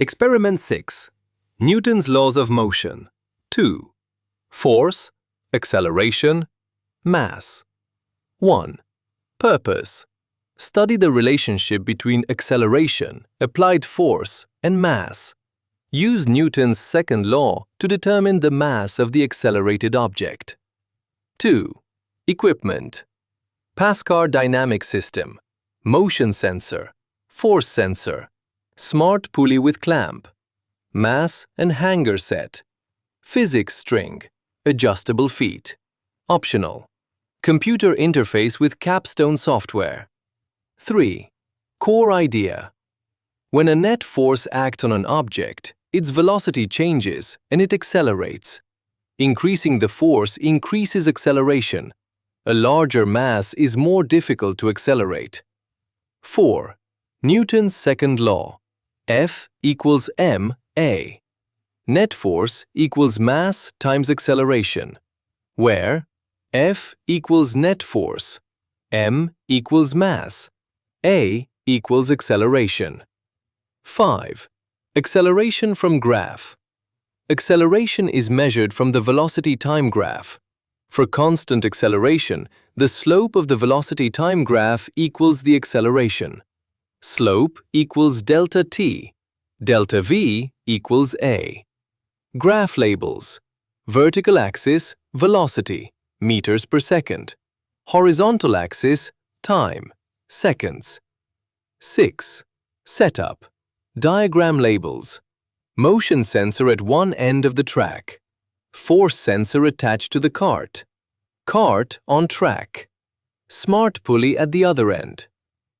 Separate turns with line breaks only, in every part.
Experiment 6. Newton's laws of motion. 2. Force, acceleration, mass. 1. Purpose. Study the relationship between acceleration, applied force, and mass. Use Newton's second law to determine the mass of the accelerated object. 2. Equipment. PAScar dynamic system, motion sensor, force sensor, smart pulley with clamp, mass and hanger set, physics string, adjustable feet. Optional. Computer interface with Capstone software. 3. Core idea. When a net force acts on an object, its velocity changes and it accelerates. Increasing the force increases acceleration. A larger mass is more difficult to accelerate. 4. Newton's second law. F equals ma. Net force equals mass times acceleration, where F equals net force, m equals mass, a equals acceleration. 5. Acceleration from graph. Acceleration is measured from the velocity time graph. For constant acceleration, the slope of the velocity time graph equals the acceleration. Slope equals delta t. Delta v equals a. Graph labels. Vertical axis, velocity, meters per second. Horizontal axis, time, seconds. 6. Setup. Diagram labels. Motion sensor at one end of the track. Force sensor attached to the cart. Cart on track. Smart pulley at the other end.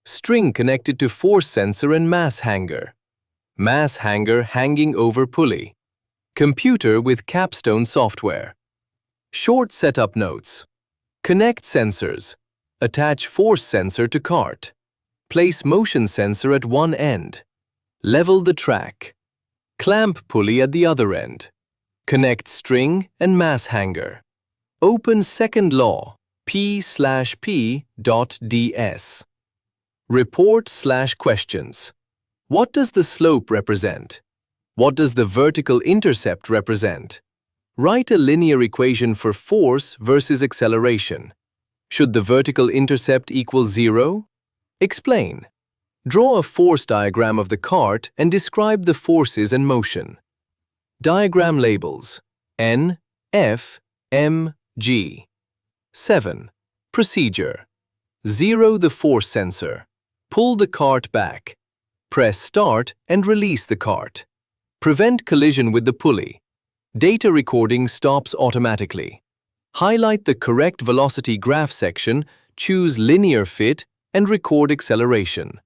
String connected to force sensor and mass hanger. Mass hanger hanging over pulley. Computer with Capstone software. Short setup notes. Connect sensors. Attach force sensor to cart. Place motion sensor at one end. Level the track. Clamp pulley at the other end. Connect string and mass hanger. Open second law, P/P.ds. Report/questions. What does the slope represent? What does the vertical intercept represent? Write a linear equation for force versus acceleration. Should the vertical intercept equal 0? Explain. Draw a force diagram of the cart and describe the forces and motion. Diagram labels. N, F, M, G. 7. Procedure. Zero the force sensor. Pull the cart back. Press start and release the cart. Prevent collision with the pulley. Data recording stops automatically. Highlight the correct velocity graph section, choose linear fit, and record acceleration.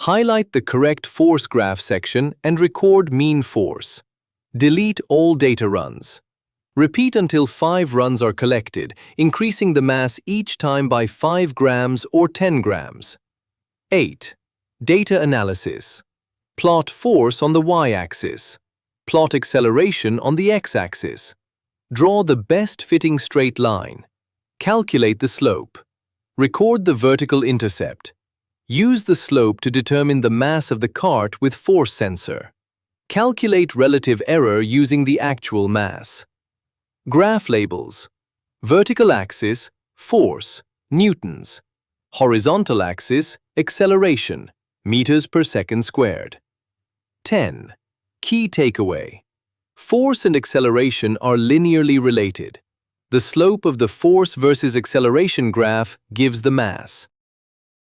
Highlight the correct force graph section and record mean force. Delete all data runs. Repeat until 5 runs are collected, increasing the mass each time by 5 grams or 10 grams. 8. Data analysis. Plot force on the y-axis. Plot acceleration on the x-axis. Draw the best fitting straight line. Calculate the slope. Record the vertical intercept. Use the slope to determine the mass of the cart with force sensor. Calculate relative error using the actual mass. Graph labels. Vertical axis, force, newtons. Horizontal axis, acceleration, meters per second squared. 10. Key takeaway. Force and acceleration are linearly related. The slope of the force versus acceleration graph gives the mass.